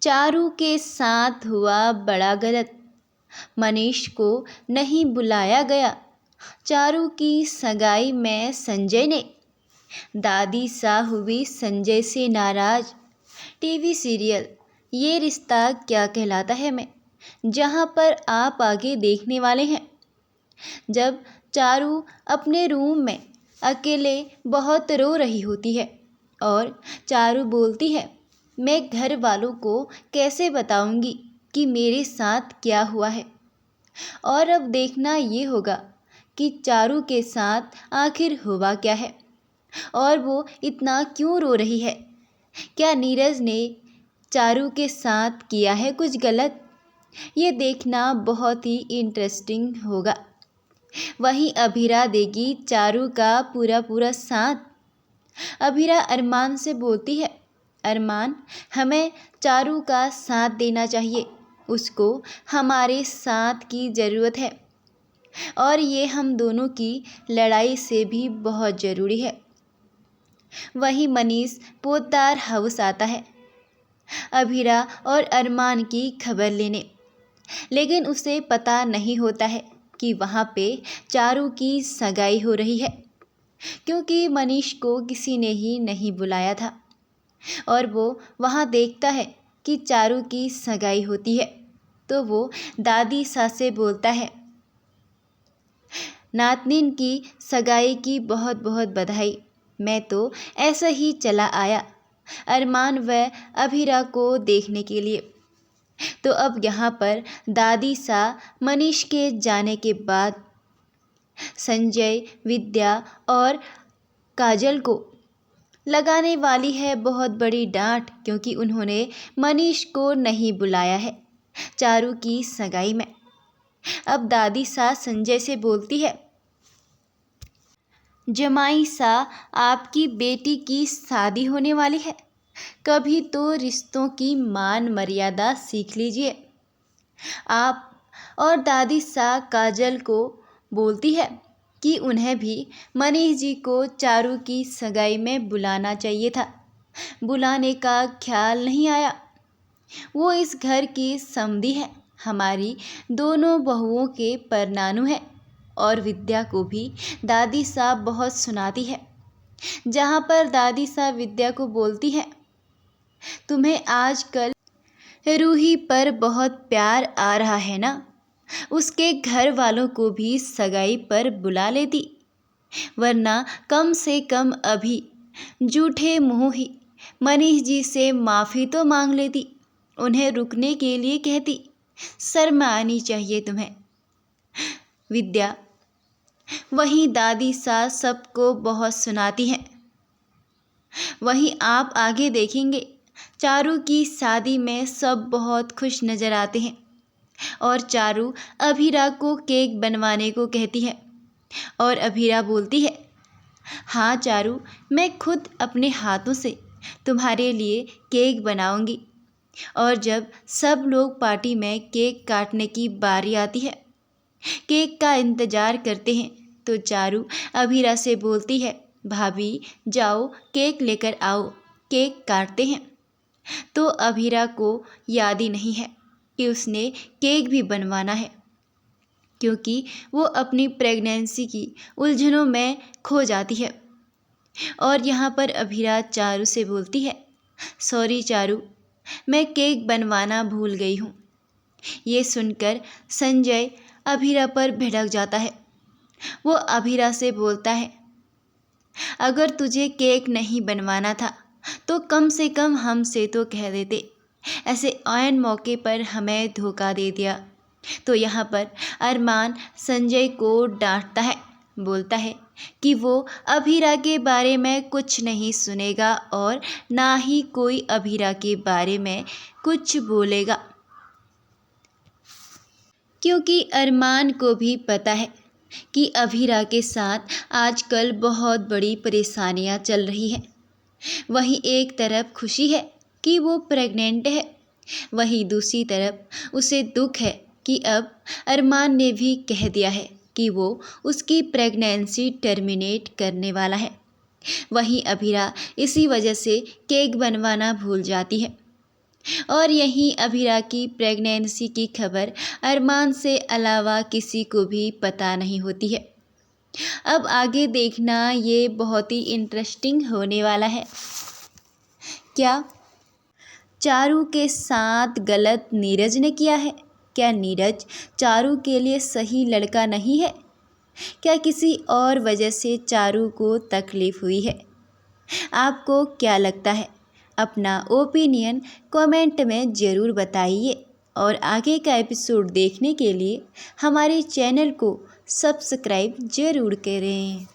चारू के साथ हुआ बड़ा गलत, मनीष को नहीं बुलाया गया। चारू की सगाई में संजय ने, दादी सा हुई संजय से नाराज। टीवी सीरियल ये रिश्ता क्या कहलाता है में, जहाँ पर आप आगे देखने वाले हैं। जब चारू अपने रूम में अकेले बहुत रो रही होती है और चारू बोलती है, मैं घर वालों को कैसे बताऊंगी कि मेरे साथ क्या हुआ है। और अब देखना ये होगा कि चारू के साथ आखिर हुआ क्या है और वो इतना क्यों रो रही है। क्या नीरज ने चारू के साथ किया है कुछ गलत? ये देखना बहुत ही इंटरेस्टिंग होगा। वहीं अभीरा देगी चारू का पूरा पूरा साथ। अभीरा अरमान से बोलती है, अरमान हमें चारू का साथ देना चाहिए, उसको हमारे साथ की ज़रूरत है और ये हम दोनों की लड़ाई से भी बहुत ज़रूरी है। वहीं मनीष पोद्दार हाउस आता है अभीरा और अरमान की खबर लेने, लेकिन उसे पता नहीं होता है कि वहाँ पे चारू की सगाई हो रही है, क्योंकि मनीष को किसी ने ही नहीं बुलाया था। और वो वहाँ देखता है कि चारू की सगाई होती है तो वो दादी सा से बोलता है, नातनीन की सगाई की बहुत बहुत बधाई, मैं तो ऐसा ही चला आया अरमान व अभीरा को देखने के लिए। तो अब यहाँ पर दादी सा मनीष के जाने के बाद संजय, विद्या और काजल को लगाने वाली है बहुत बड़ी डांट, क्योंकि उन्होंने मनीष को नहीं बुलाया है चारू की सगाई में। अब दादी सा संजय से बोलती है, जमाई सा आपकी बेटी की शादी होने वाली है, कभी तो रिश्तों की मान मर्यादा सीख लीजिए आप। और दादी सा काजल को बोलती है कि उन्हें भी मनीष जी को चारू की सगाई में बुलाना चाहिए था, बुलाने का ख्याल नहीं आया। वो इस घर की समधी है, हमारी दोनों बहुओं के परनानू है। और विद्या को भी दादी साहब बहुत सुनाती है, जहाँ पर दादी साहब विद्या को बोलती है, तुम्हें आजकल रूही पर बहुत प्यार आ रहा है ना, उसके घर वालों को भी सगाई पर बुला लेती, वरना कम से कम अभी झूठे मुँह ही मनीष जी से माफ़ी तो मांग लेती, उन्हें रुकने के लिए कहती। शर्म आनी चाहिए तुम्हें। विद्या वहीं दादी सास सबको बहुत सुनाती हैं। वहीं आप आगे देखेंगे चारू की शादी में सब बहुत खुश नज़र आते हैं और चारू अभीरा को केक बनवाने को कहती है और अभीरा बोलती है, हाँ चारू, मैं खुद अपने हाथों से तुम्हारे लिए केक बनाऊंगी। और जब सब लोग पार्टी में केक काटने की बारी आती है, केक का इंतज़ार करते हैं, तो चारू अभीरा से बोलती है, भाभी जाओ केक लेकर आओ, केक काटते हैं। तो अभीरा को याद ही नहीं है कि उसने केक भी बनवाना है, क्योंकि वो अपनी प्रेगनेंसी की उलझनों में खो जाती है। और यहाँ पर अभीरा चारू से बोलती है, सॉरी चारू, मैं केक बनवाना भूल गई हूँ। ये सुनकर संजय अभीरा पर भड़क जाता है। वो अभीरा से बोलता है, अगर तुझे केक नहीं बनवाना था तो कम से कम हमसे तो कह देते, ऐसे ऐन मौके पर हमें धोखा दे दिया। तो यहाँ पर अरमान संजय को डांटता है, बोलता है कि वो अभीरा के बारे में कुछ नहीं सुनेगा और ना ही कोई अभीरा के बारे में कुछ बोलेगा, क्योंकि अरमान को भी पता है कि अभीरा के साथ आजकल बहुत बड़ी परेशानियां चल रही हैं। वहीं एक तरफ खुशी है कि वो प्रेग्नेंट है, वहीं दूसरी तरफ उसे दुख है कि अब अरमान ने भी कह दिया है कि वो उसकी प्रेगनेंसी टर्मिनेट करने वाला है। वहीं अभीरा इसी वजह से केक बनवाना भूल जाती है। और यहीं अभिरा की प्रेगनेंसी की खबर अरमान से अलावा किसी को भी पता नहीं होती है। अब आगे देखना, ये बहुत ही इंटरेस्टिंग होने वाला है। क्या चारू के साथ गलत नीरज ने किया है? क्या नीरज चारू के लिए सही लड़का नहीं है? क्या किसी और वजह से चारू को तकलीफ हुई है? आपको क्या लगता है? अपना ओपिनियन कमेंट में ज़रूर बताइए और आगे का एपिसोड देखने के लिए हमारे चैनल को सब्सक्राइब ज़रूर करें।